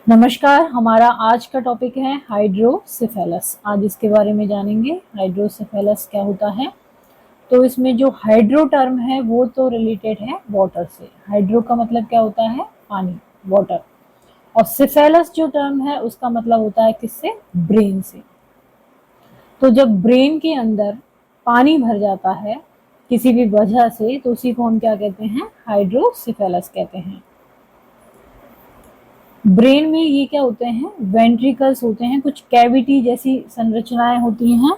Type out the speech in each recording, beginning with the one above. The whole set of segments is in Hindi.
नमस्कार। हमारा आज का टॉपिक है हाइड्रोसिफेलस। आज इसके बारे में जानेंगे हाइड्रोसिफेलस क्या होता है। तो इसमें जो हाइड्रो टर्म है वो तो रिलेटेड है वाटर से। हाइड्रो का मतलब क्या होता है? पानी, वाटर। और सिफेलस जो टर्म है उसका मतलब होता है किससे? ब्रेन से। तो जब ब्रेन के अंदर पानी भर जाता है किसी भी वजह से तो उसी को हम क्या कहते हैं? हाइड्रोसिफेलस कहते हैं। ब्रेन में ये क्या होते हैं? वेंट्रिकल्स होते हैं, कुछ कैविटी जैसी संरचनाएं होती हैं।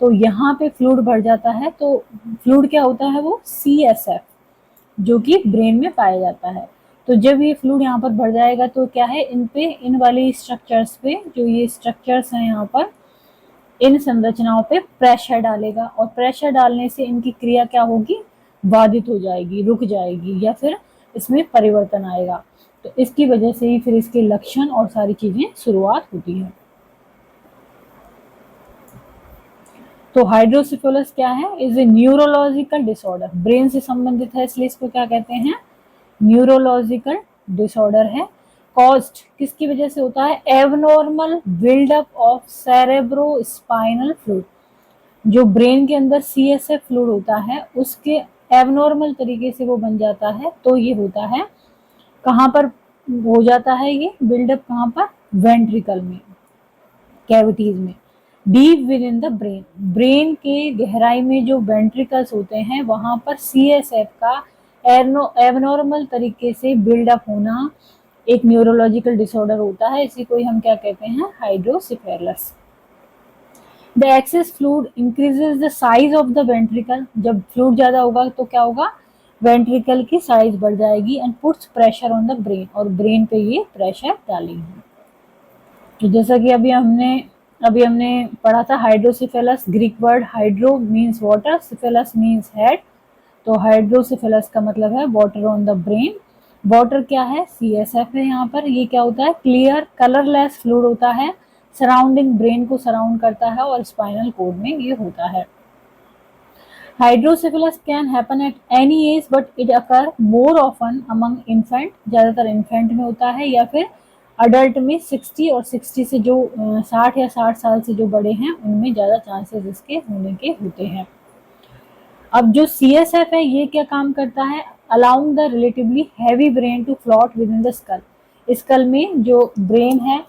तो यहाँ पे फ्लूइड भर जाता है। तो फ्लूइड क्या होता है? वो CSF, जो कि ब्रेन में पाया जाता है। तो जब ये फ्लूइड यहाँ पर भर जाएगा तो क्या है, इन पे, इन वाली स्ट्रक्चर्स पे, जो ये स्ट्रक्चर्स हैं यहाँ पर, इन संरचनाओं पे प्रेशर डालेगा। और प्रेशर डालने से इनकी क्रिया क्या होगी? बाधित हो जाएगी, रुक जाएगी, या फिर इसमें परिवर्तन आएगा। तो इसकी वजह से ही फिर इसके लक्षण और सारी चीजें शुरुआत होती है। तो हाइड्रोसिफेलस क्या है? Is a neurological disorder. Brain से संबंधित है इसलिए इसको क्या कहते हैं? न्यूरोलॉजिकल डिसऑर्डर है। कॉज्ड किसकी वजह से होता है? Abnormal buildup of cerebrospinal fluid. जो ब्रेन के अंदर CSF फ्लूइड होता है उसके एबनॉर्मल तरीके से वो बन जाता है। तो ये होता है कहाँ पर हो जाता है ये बिल्डअप? कहाँ पर? वेंट्रिकल में, कैविटीज में, deep with in the brain. Brain के गहराई में जो वेंट्रिकल्स होते हैं वहां पर CSF का एबनॉर्मल तरीके से बिल्डअप होना एक न्यूरोलॉजिकल डिसऑर्डर होता है। इसी को हम क्या कहते हैं? Hydrocephalus. The access fluid increases the size of the ventricle. जब फ्लूइड ज्यादा होगा तो क्या होगा? वेंट्रिकल की साइज बढ़ जाएगी and puts pressure on the brain, और ब्रेन पे ये प्रेशर डालेगी। तो जैसा कि अभी हमने पढ़ा था, hydrocephalus, Greek word hydro means water, cephalus means head. तो हाइड्रोसिफेलस का मतलब है water on the brain. Water क्या है? CSF है यहाँ पर। ये क्या होता है? क्लियर कलरलेस फ्लूइड होता है, सराउंडिंग ब्रेन को सराउंड करता है, और स्पाइनल कोड में ये होता है। Hydrocephalus can happen at any age but it occur more often among infant. ज्यादातर इन्फेंट में होता है, या फिर अडल्ट में 60 और 60 से जो 60 या 60 साल से जो बड़े हैं उनमें ज्यादा चांसेस इसके होने के होते हैं। अब जो CSF है ये क्या काम करता है? Allowing the relatively heavy brain to float within the skull. Skull में जो ब्रेन है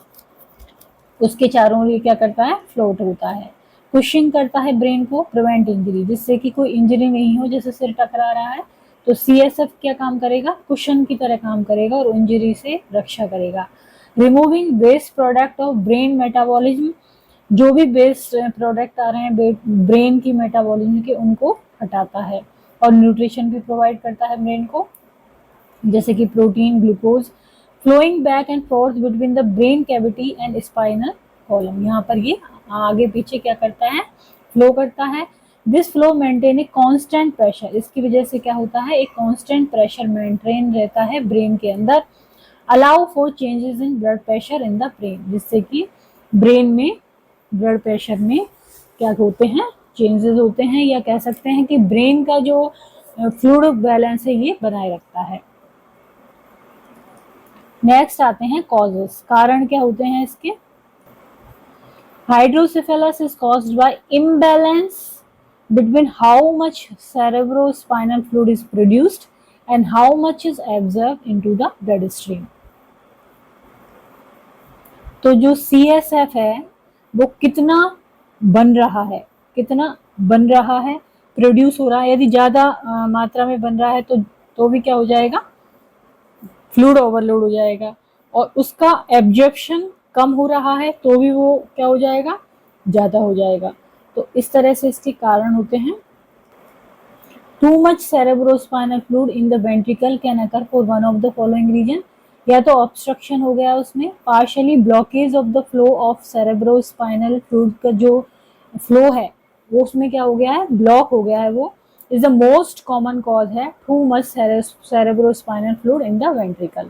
उसके चारों ओर ये क्या करता है? फ्लोट होता है। पुशिंग करता है ब्रेन को, प्रिवेंट इंजरी, जिससे कि कोई इंजरी नहीं हो। जैसे सिर टकरा रहा है तो CSF क्या काम करेगा? कुशन की तरह काम करेगा और इंजरी से रक्षा करेगा। Removing waste product of brain metabolism. जो भी वेस्ट प्रोडक्ट आ रहे हैं ब्रेन की मेटाबॉलिज्म के, उनको हटाता है। और न्यूट्रिशन भी प्रोवाइड करता है ब्रेन को, जैसे कि protein, glucose. Flowing back and forth between the brain cavity and spinal column. यहाँ पर ये आगे पीछे क्या करता है? फ्लो करता है। This flow maintain a constant pressure. इसकी वजह से क्या होता है? एक कांस्टेंट प्रेशर मेंटेन रहता है ब्रेन के अंदर। Allow for changes in blood pressure in the brain, जिससे कि ब्रेन में ब्लड प्रेशर में क्या होते हैं? चेंजेस होते हैं, या कह सकते हैं कि ब्रेन का जो फ्लूइड बैलेंस है ये बनाए रखता है। नेक्स्ट आते हैं कॉजेस। कारण क्या होते हैं इसके? Hydrocephalus is caused by imbalance between how much cerebrospinal fluid is produced and how much is absorbed into the bloodstream। तो जो CSF है वो कितना बन रहा है, कितना बन रहा है, प्रोड्यूस हो रहा है। यदि ज्यादा मात्रा में बन रहा है तो भी क्या हो जाएगा? फ्लूइड ओवरलोड हो जाएगा। और उसका एब्जॉर्प्शन कम हो रहा है तो भी वो क्या हो जाएगा? ज्यादा हो जाएगा। तो इस तरह से इसके कारण होते हैं। To much cerebrospinal fluid in the ventricle can occur for one of the following reason। या तो ऑब्स्ट्रक्शन हो गया उसमें, partially blockage of the flow of cerebrospinal fluid का जो फ्लो है वो उसमें क्या हो गया है? ब्लॉक हो गया है। वो is the most common cause है too much cerebrospinal fluid in the ventricle।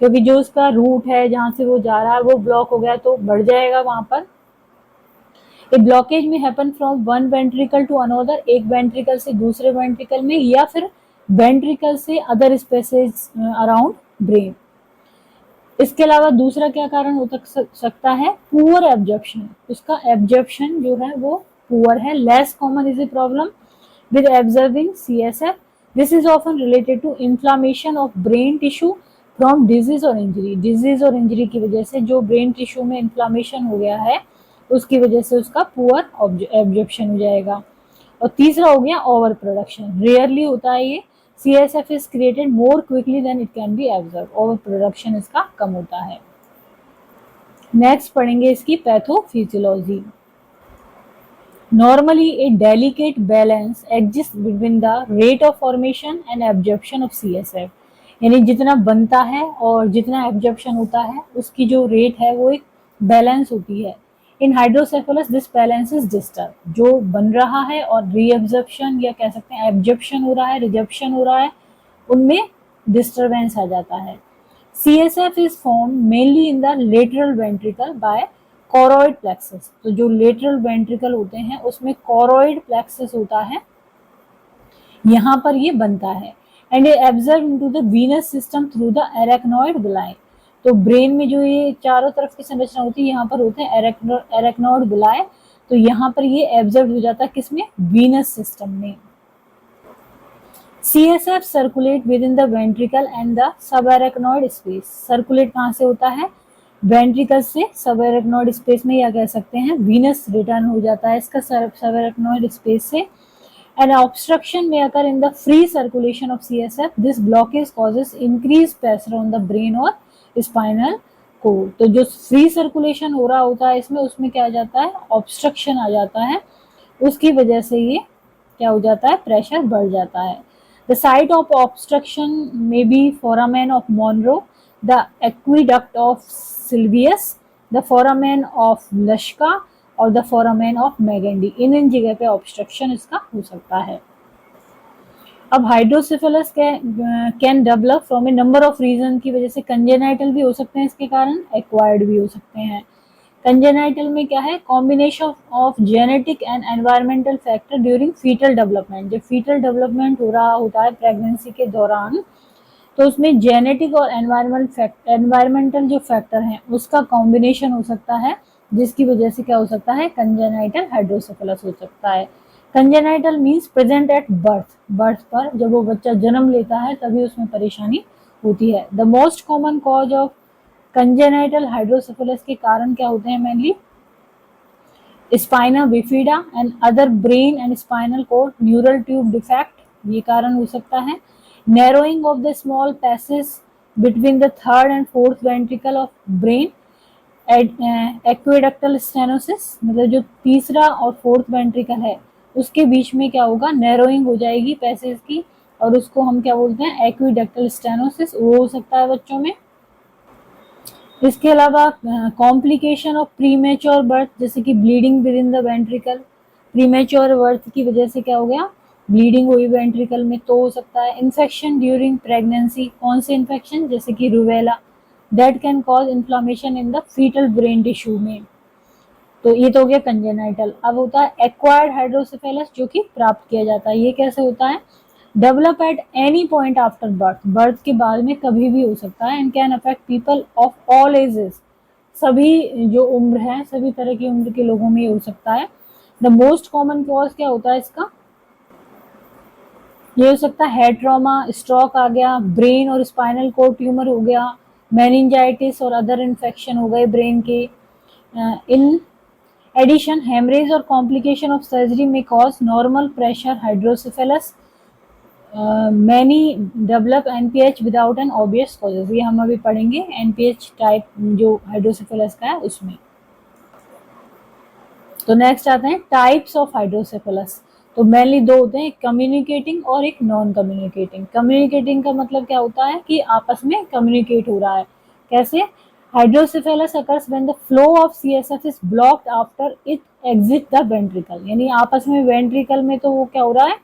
क्योंकि जो उसका रूट है जहां से वो जा रहा है वो ब्लॉक हो गया तो बढ़ जाएगा वहां पर। A blockage may happen from one ventricle to another, एक वेंट्रिकल से दूसरे वेंट्रिकल में, या फिर वेंट्रिकल से अदर स्पेसेस अराउंड ब्रेन। इसके अलावा दूसरा क्या कारण हो सकता है, पुअर एब्जॉर्प्शन, उसका एब्जॉर्प्शन जो है वो पुअर है। Less common is a problem with observing CSF. This is often related to inflammation of brain tissue from disease और injury. Disease और injury की वजह से जो brain tissue में inflammation हो गया है उसकी वजह से उसका poor absorption हो जाएगा। और तीसरा हो गया ओवर प्रोडक्शन, रेयरली होता है ये। CSF is created more quickly than it can be absorbed. Over production इसका कम होता है। नेक्स्ट पढ़ेंगे इसकी pathophysiology. Normally, a delicate balance exists between the rate of formation and absorption of CSF. यानी जितना बनता है और जितना एब्जॉर्प्शन होता है उसकी जो रेट है वो एक बैलेंस होती है। In hydrocephalus this balance is disturb, जो बन रहा है और रीअब्जॉर्प्शन या कह सकते हैं एब्जॉर्प्शन हो रहा है, रिजप्शन हो रहा है, उनमें डिस्टर्बेंस आ जाता है। CSF is formed mainly in the lateral ventricle by choroid plexus. तो जो लेटरल वेंट्रिकल होते हैं उसमें कोरोइड प्लेक्सस होता है, यहाँ पर ये बनता है। And एब्जर्व into the venous system through the arachnoid villi. तो ब्रेन में जो ये चारों तरफ की संरचना होती है यहाँ पर होते हैं एरेक्नॉइड विलाई, तो यहाँ पर ये एब्जर्व हो जाता है किसमें, वीनस सिस्टम में। CSF circulate within the ventricle and the subarachnoid space. Circulate कहाँ से होता है, वेंट्रिकल से सबएरेक्नॉइड स्पेस में, या कह सकते हैं वीनस रिटर्न हो जाता है इसका सबएरेक्नॉइड स्पेस से। एंड ऑब्स्ट्रक्शन में occur in the free circulation of CSF, this blockage causes increase pressure on the brain और स्पाइनल कोड। तो जो फ्री सर्कुलेशन हो रहा होता है इसमें, उसमें क्या आ जाता है, ऑब्स्ट्रक्शन आ जाता है, उसकी वजह से ये क्या हो जाता है, प्रेशर बढ़ जाता है। The site of obstruction may be foramen of Monro, the aqueduct of Sylvius, the foramen of Lashka और the foramen of Magendie। इन जगह पे ऑब्स्ट्रक्शन इसका हो सकता है। अब hydrocephalus can develop from a number of reason की वजह से, कंजेनाइटल भी हो सकते हैं इसके कारण, एक्वायर्ड भी हो सकते हैं। कंजेनाइटल में क्या है, combination of genetic and environmental factor during foetal development. जब फीटल डेवलपमेंट हो रहा होता है प्रेगनेंसी के दौरान, तो उसमें जेनेटिक और एनवायरमेंटल जो फैक्टर हैं उसका कॉम्बिनेशन हो सकता है, जिसकी वजह से क्या हो सकता है, कंजेनाइटल हाइड्रोसेफेलस हो सकता है। Congenital means present at birth, birth पर जब वो बच्चा जन्म लेता है तभी उसमें परेशानी होती है। The most common cause of congenital hydrocephalus के कारण क्या होते हैं, mainly spina bifida and other brain and spinal cord neural tube defect, ये कारण हो सकता है। Narrowing of the small passages between the third and fourth ventricle of brain, aqueductal stenosis, मतलब जो तीसरा और फोर्थ वेंट्रिकल है उसके बीच में क्या होगा, नैरोइंग हो जाएगी पैसेज की, और उसको हम क्या बोलते हैं, एक्विडक्टल स्टेनोसिस, वो हो सकता है बच्चों में। इसके अलावा कॉम्प्लिकेशन ऑफ प्रीमेच्योर बर्थ, जैसे कि bleeding with in the ventricle, premature birth की वजह से क्या हो गया, ब्लीडिंग हुई वेंट्रिकल में, तो हो सकता है। इन्फेक्शन ड्यूरिंग प्रेगनेंसी, कौन से इन्फेक्शन, जैसे कि rubella, that can cause inflammation in the foetal brain tissue में। तो ये तो हो गया कंजेनाइटल। अब होता है एक्वायर्ड हाइड्रोसेफेलस, जो कि प्राप्त किया जाता है। ये कैसे होता है, develop at any point after birth, birth के बाद में कभी भी हो सकता है। And can affect people of all ages, सभी जो उम्र है, सभी तरह की उम्र के लोगों में हो सकता है। द मोस्ट कॉमन कॉज क्या होता है इसका, ये हो सकता है हेड ट्रॉमा, स्ट्रोक आ गया, ब्रेन और स्पाइनल कोड ट्यूमर हो गया, मेनिंजाइटिस और अदर इन्फेक्शन हो गए ब्रेन के। इन एडिशन हेमरेज और कॉम्प्लिकेशन ऑफ सर्जरी में cause normal pressure hydrocephalus, many develop NPH without an obvious causes. ये हम अभी पढ़ेंगे एनपीएच टाइप जो हाइड्रोसेफेलस का है उसमें। तो नेक्स्ट आते हैं टाइप्स ऑफ हाइड्रोसेफेलस। तो मेनली दो होते हैं, कम्युनिकेटिंग और एक नॉन कम्युनिकेटिंग। कम्युनिकेटिंग का मतलब क्या होता है कि आपस में कम्युनिकेट हो रहा है। कैसे, hydrocephalus occurs when the flow of CSF is blocked after it exit the ventricle. यानी आपस में वेंट्रिकल में तो वो क्या हो रहा है,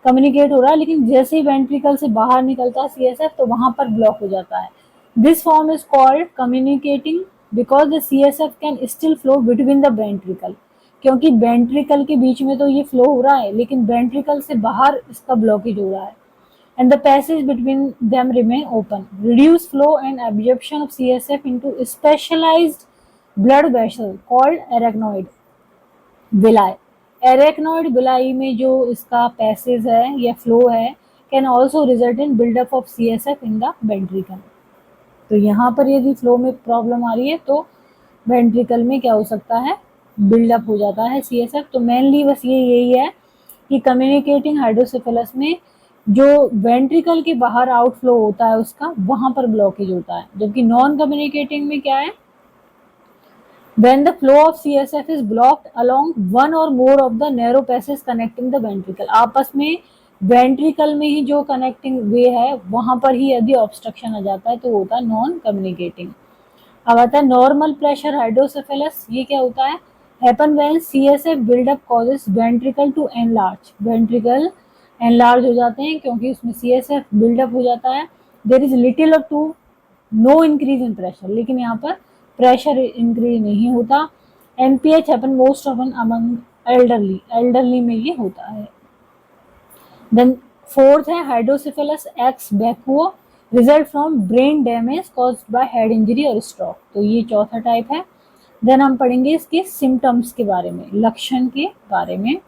कम्युनिकेट हो रहा है, लेकिन जैसे ही वेंट्रिकल से बाहर निकलता है CSF तो वहां पर ब्लॉक हो जाता है। This form is called communicating because the CSF can still flow between the ventricle, क्योंकि वेंट्रिकल के बीच में तो ये फ्लो हो रहा है, लेकिन वेंट्रिकल से बाहर इसका ब्लॉकेज हो रहा है। and the passage between them remain open. Reduced flow and absorption of CSF into specialized blood vessel called arachnoid villi. Arachnoid villi में जो इसका पैसेज है या फ्लो है can also result in buildup of CSF in the ventricle. तो यहाँ पर यदि फ्लो में प्रॉब्लम आ रही है तो वेंट्रिकल में क्या हो सकता है, बिल्डअप हो जाता है CSF। तो मेनली बस ये यही है कि कम्युनिकेटिंग हाइड्रोसेफेलस में जो वेंट्रिकल के बाहर आउटफ्लो होता है उसका वहां पर ब्लॉकेज होता है, जबकि नॉन कम्युनिकेटिंग में क्या है, when the flow of CSF is blocked along one or more of the narrow passages connecting the ventricle, आपस में वेंट्रिकल में ही जो कनेक्टिंग वे है वहां पर ही यदि ऑब्स्ट्रक्शन आ जाता है तो होता है नॉन कम्युनिकेटिंग। अब आता है नॉर्मल प्रेशर हाइड्रोसेफेलस। ये क्या होता है, happen when CSF buildup causes ventricle to enlarge, ventricle enlarge हो जाते हैं क्योंकि उसमें CSF बिल्डअप हो जाता है। देयर इज लिटिल और to no increase in pressure, लेकिन यहाँ पर प्रेशर इंक्रीज नहीं होता। NPH happen most often among elderly, elderly में ये होता है। देन फोर्थ है hydrocephalus ex vacuo, result from brain damage caused by head injury और स्ट्रोक। तो ये चौथा टाइप है। देन हम पढ़ेंगे इसके सिम्टम्स के बारे में, लक्षण के बारे में।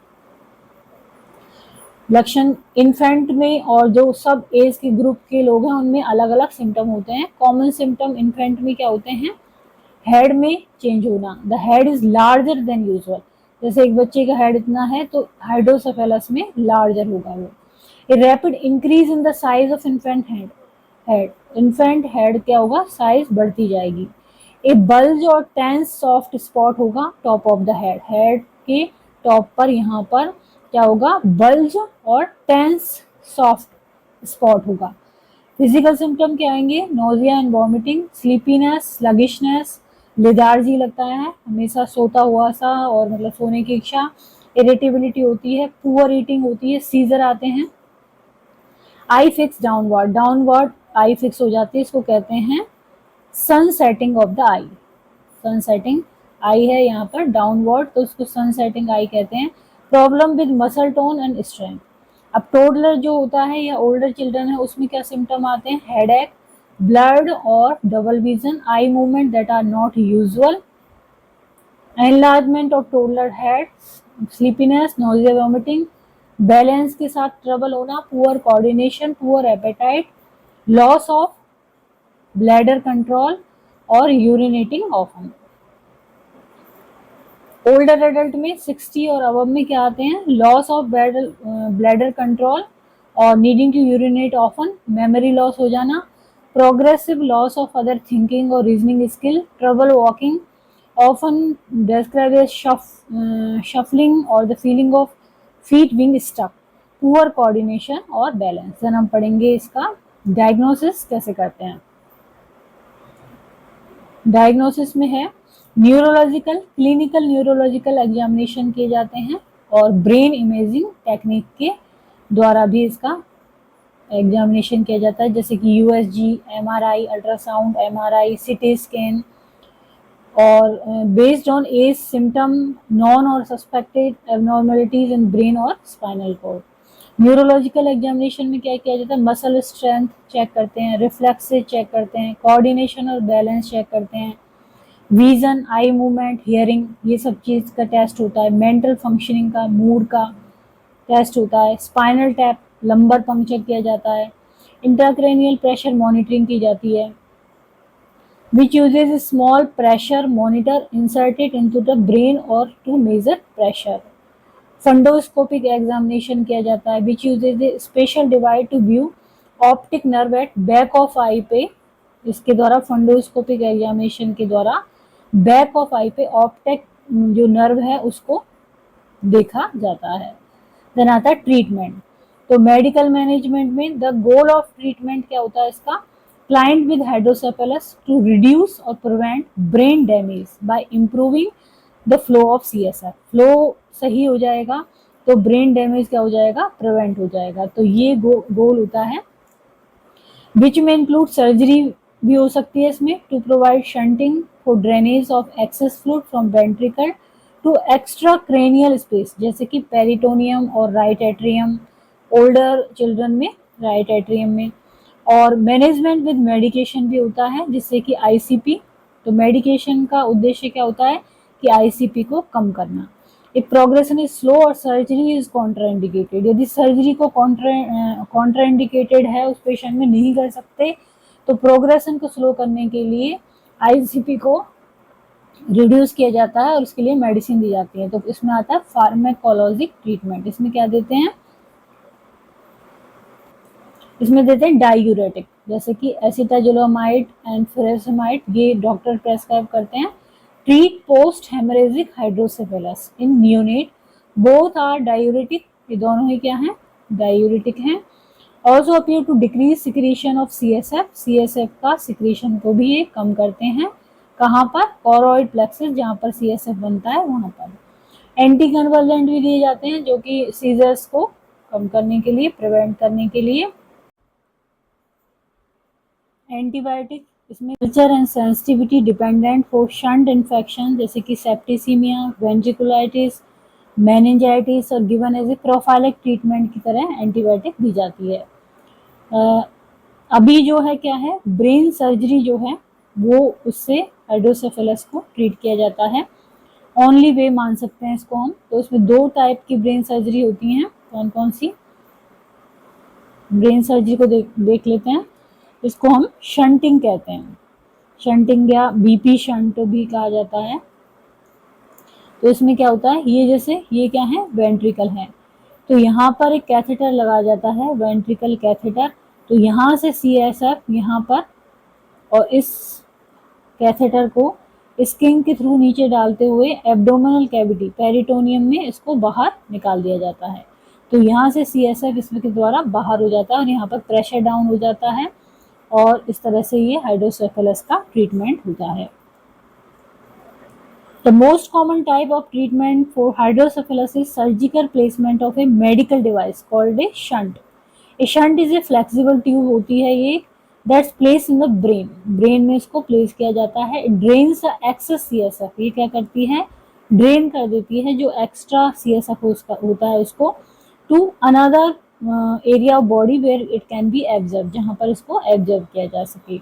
लक्षण इन्फेंट में और जो सब एज के ग्रुप के लोग हैं उनमें अलग अलग सिम्टम होते हैं। कॉमन सिम्टम इन्फेंट में क्या होते हैं, हेड में चेंज होना, the head is larger than usual, जैसे एक बच्चे का हेड इतना है तो हाइड्रोसेफेलस में लार्जर होगा वो। A rapid increase in the size of infant head, infant head क्या होगा, साइज बढ़ती जाएगी। ए बल्ज और टेंस सॉफ्ट स्पॉट होगा top of the head, head के टॉप पर यहाँ पर क्या होगा, बल्ज और टेंस सॉफ्ट स्पॉट होगा। फिजिकल सिम्टम क्या आएंगे, nausea and vomiting, sleepiness, sluggishness, lethargy लगता है, हमेशा सोता हुआ सा और मतलब सोने की इच्छा, इरिटेबिलिटी होती है, पुअर ईटिंग होती है, सीजर आते हैं। Eye fix downward, downward eye fix हो जाती है, इसको कहते हैं sun setting of the eye, sun setting eye है यहाँ पर डाउनवर्ड तो उसको सन सेटिंग आई कहते हैं। Problem with muscle tone and strength, अब टोडलर जो होता है या ओल्डर चिल्ड्रन है उसमें क्या सिम्टम आते हैं, हेडेक, ब्लड और double vision, eye movement that are not usual, enlargement of toddler head, sleepiness, nausea, vomiting, balance के साथ ट्रबल होना, poor coordination, poor appetite, loss of bladder control और यूरिनेटिंग ऑफन। ओल्डर एडल्ट में 60 और अबव में क्या आते हैं, लॉस ऑफ ब्लैडर कंट्रोल और needing to urinate often, memory loss हो जाना, progressive loss of other thinking और reasoning skill, trouble walking, often describe as shuffling और the feeling of feet being stuck, poor coordination और बैलेंस। देन हम पढ़ेंगे इसका डायग्नोसिस कैसे करते हैं। डायग्नोसिस में है न्यूरोलॉजिकल, क्लिनिकल न्यूरोलॉजिकल एग्जामिनेशन किए जाते हैं और ब्रेन इमेजिंग टेक्निक के द्वारा भी इसका एग्जामिनेशन किया जाता है, जैसे कि USG, MRI, ultrasound, MRI, CT scan, और based on age, symptom, known और सस्पेक्टेड एबनॉर्मलिटीज इन ब्रेन और स्पाइनल कॉर्ड। न्यूरोलॉजिकल एग्जामिनेशन में क्या किया जाता है, मसल स्ट्रेंथ चेक करते हैं, रिफ्लेक्सेस चेक करते हैं, कोऑर्डिनेशन और बैलेंस चेक करते हैं, विजन, आई मूवमेंट, हियरिंग, ये सब चीज़ का टेस्ट होता है, मेंटल फंक्शनिंग का, मूड का टेस्ट होता है, स्पाइनल टैप, लंबर पंक्चर किया जाता है, इंट्राक्रैनियल प्रेशर मॉनिटरिंग की जाती है, which uses a small pressure monitor inserted into the brain or to measure pressure. Fundoscopic examination किया जाता है, which uses a special device to view optic nerve at back of eye पे, इसके द्वारा फंडोस्कोपिक एग्जामिनेशन के द्वारा बैक ऑफ आई पे ऑप्टिक जो नर्व है उसको देखा जाता है। देन आता है ट्रीटमेंट। तो मेडिकल मैनेजमेंट में द गोल ऑफ ट्रीटमेंट क्या होता है इसका, client with hydrocephalus to reduce और prevent brain damage by improving the flow of CSF, flow सही हो जाएगा तो ब्रेन डैमेज क्या हो जाएगा, प्रिवेंट हो जाएगा। तो ये गोल होता है, विच में इंक्लूड सर्जरी भी हो सकती है इसमें, to provide shunting for drainage of excess fluid from ventricle to extracranial space, जैसे कि पेरिटोनियम और राइट एट्रियम ओल्डर चिल्ड्रन में राइट एट्रियम में। और मैनेजमेंट विद मेडिकेशन भी होता है, जिससे कि आईसीपी, तो मेडिकेशन का उद्देश्य क्या होता है कि आईसीपी को कम करना। इफ प्रोग्रेशन इज स्लो और सर्जरी इज कॉन्ट्राइंडिकेटेड, यदि सर्जरी को कॉन्ट्राइंडिकेटेड है, उस पेशेंट में नहीं कर सकते, तो प्रोग्रेशन को स्लो करने के लिए आईसीपी को रिड्यूस किया जाता है और उसके लिए मेडिसिन दी जाती है। तो इसमें आता है फार्माकोलॉजिक ट्रीटमेंट। इसमें क्या देते हैं, इसमें देते हैं डायूरेटिक, जैसे कि एसिटाजोलोमाइड एंड फुरासेमाइड, ये डॉक्टर प्रेस्क्राइब करते हैं। Treat post haemorrhagic hydrocephalus in neonate, both are diuretic, ये दोनों ही क्या हैं, डायूरेटिक हैं। Also appear to decrease secretion of CSF, CSF का सिक्रीशन को भी ये कम करते हैं। कहाँ पर, कोरोइड प्लेक्सस, जहाँ पर सीएसएफ बनता है वहाँ पर। एंटी कन्वर्जेंट भी दिए जाते हैं, जो कि सीजर्स को कम करने के लिए, प्रिवेंट करने के लिए। एंटीबायोटिक, इसमें culture and sensitivity dependent for shunt infection, जैसे कि सेप्टिसीमिया, वेंट्रिकुलाइटिस, मेनिंजाइटिस, और गिवन एज ए प्रोफाइलिक ट्रीटमेंट की तरह एंटीबायोटिक दी जाती है। अभी जो है क्या है, ब्रेन सर्जरी जो है वो उससे हाइड्रोसेफेलस को ट्रीट किया जाता है, ओनली वे मान सकते हैं इसको हम। तो इसमें दो टाइप की ब्रेन सर्जरी होती हैं, कौन कौन सी, ब्रेन सर्जरी को देख लेते हैं। इसको हम शंटिंग कहते हैं, शंटिंग या बीपी शंट भी कहा जाता है। तो इसमें क्या होता है, ये जैसे ये क्या है, वेंट्रिकल है, तो यहाँ पर एक कैथेटर लगाया जाता है, वेंट्रिकल कैथेटर। तो यहाँ से सीएसएफ यहाँ पर, और इस कैथेटर को स्किन के थ्रू नीचे डालते हुए एब्डोमिनल कैविटी, पेरिटोनियम में इसको बाहर निकाल दिया जाता है। तो यहाँ से सीएसएफ इसके द्वारा बाहर हो जाता है और यहाँ पर प्रेशर डाउन हो जाता है, और इस तरह से ये हाइड्रोसेफेलस का ट्रीटमेंट होता है। The most common type of treatment for hydrocephalus is surgical placement of a medical device called a shunt. A shunt is a flexible tube होती है ये, that's placed in the brain. Brain में इसको place किया जाता है। It drains the excess CSF. ये क्या करती है, ड्रेन कर देती है जो एक्स्ट्रा CSF होता है उसको, to another area of body where it can be absorbed, जहाँ पर इसको एब्जॉर्ब किया जा सके।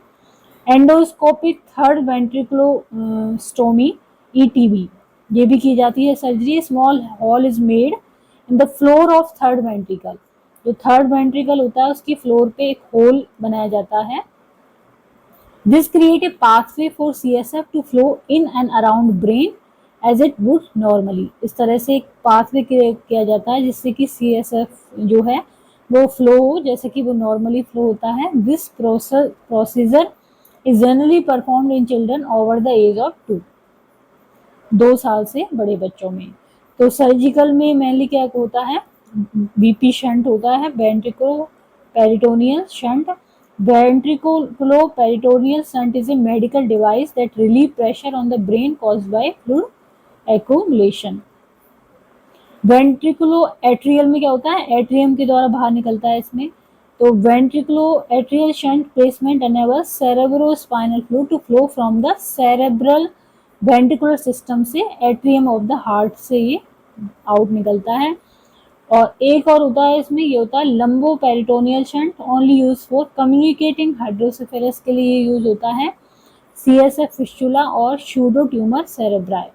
एंडोस्कोपिक थर्ड वेंट्रिकुलोस्टोमी, ETV, ये भी की जाती है surgery. Small hall is made in the floor of third ventricle, जो थर्ड वेंट्रिकल होता है उसकी फ्लोर पे एक होल बनाया जाता है। This create a pathway for CSF to flow in and around brain as it would normally, इस तरह से एक पाथवे किया जाता है जिससे कि CSF जो है वो फ्लो हो जैसे कि वो नॉर्मली फ्लो होता है। This procedure is generally performed in children over the age of 2 साल से बड़े बच्चों में। तो सर्जिकल में मेनली क्या होता है, बीपी शंट होता है, ventriculo peritoneal shunt. Ventriculo peritoneal shunt is a medical device that relieve pressure on the brain caused by fluid accumulation. Ventriculo atrial में क्या होता है, एट्रियम के द्वारा बाहर निकलता है इसमें। तो ventriculo atrial shunt placement enables cerebrospinal fluid to flow from the cerebral ventricular system से एट्रियम ऑफ द हार्ट से ये आउट निकलता है। और एक और होता है इसमें, ये होता है लंबो peritoneal shunt, only use for communicating hydrocephalus के लिए यूज होता है। CSF फिस्टुला और शूडो ट्यूमर सेरेब्राई।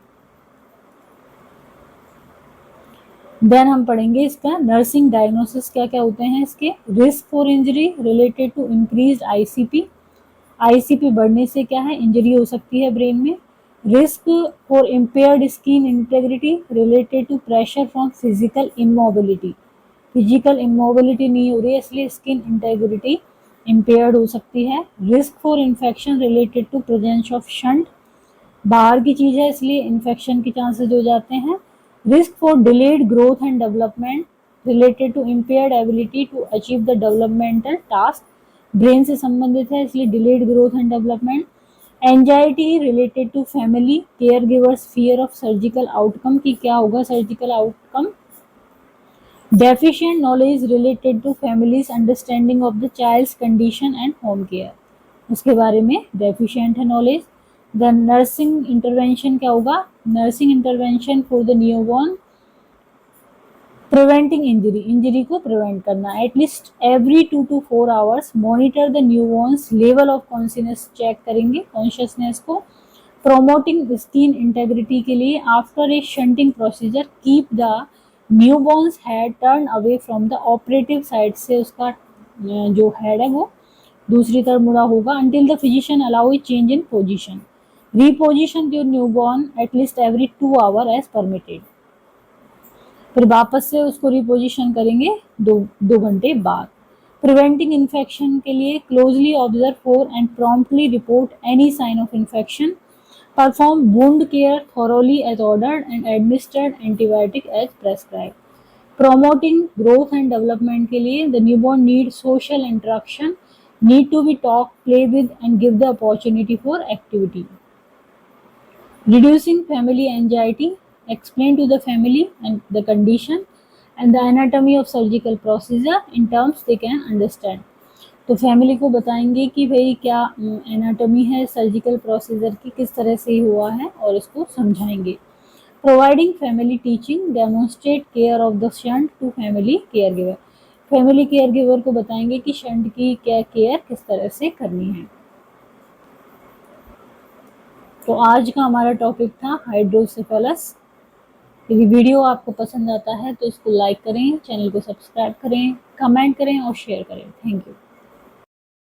देन हम पढ़ेंगे इसका नर्सिंग डायग्नोसिस क्या क्या होते हैं इसके। Risk for injury related to increase ICP बढ़ने से क्या है, इंजरी हो सकती है ब्रेन में। Risk for impaired skin integrity related to pressure from physical immobility, physical immobility नहीं हो रही है इसलिए स्किन इंटेग्रिटी इम्पेयर्ड हो सकती है। Risk for infection related to presence of shunt, बाहर की चीज है इसलिए इन्फेक्शन के चांसेस हो जाते हैं। Risk for delayed growth and development related to impaired ability to achieve the developmental task, brain से संबंधित है इसलिए delayed growth and development. Anxiety related to family care givers fear of surgical outcome, की क्या होगा surgical outcome. Deficient knowledge related to family's understanding of the child's condition and home care, उसके बारे में डेफिशिएंट है नॉलेज। देन नर्सिंग इंटरवेंशन क्या होगा, nursing intervention for the newborn preventing injury, injury को प्रिवेंट करना, at least every 2 to 4 hours monitor the newborn's level of consciousness, check करेंगे कॉन्शियसनेस को। प्रोमोटिंग स्किन इंटेग्रिटी के लिए after a shunting procedure keep the newborn's head turn away from the operative side से, उसका जो हेड है वो दूसरी तरफ मुड़ा होगा, until the physician allow a change in position. Reposition your newborn at least every 2 hours as permitted. फिर वापस से उसको रिपोजिशन करेंगे दो घंटे बाद। प्रिवेंटिंग इन्फेक्शन के लिए closely observe for and promptly report any sign of infection. Perform wound care thoroughly as ordered and administered antibiotic as prescribe. Promoting growth and development के लिए the newborn need social interaction, need to be talk, play with and give the opportunity for activity. Reducing family anxiety, explain to the family and the condition and the anatomy of surgical procedure in terms they can understand. तो फैमिली को बताएंगे कि भाई क्या एनाटॉमी है सर्जिकल प्रोसीजर की, किस तरह से हुआ है, और इसको समझाएंगे। Providing family teaching, demonstrate care of the shunt to family care giver, family care giver को बताएंगे कि शंट की क्या केयर किस तरह से करनी है। तो आज का हमारा टॉपिक था हाइड्रोसेफेलस। यदि वीडियो आपको पसंद आता है तो इसको लाइक करें, चैनल को सब्सक्राइब करें, कमेंट करें और शेयर करें। Thank you.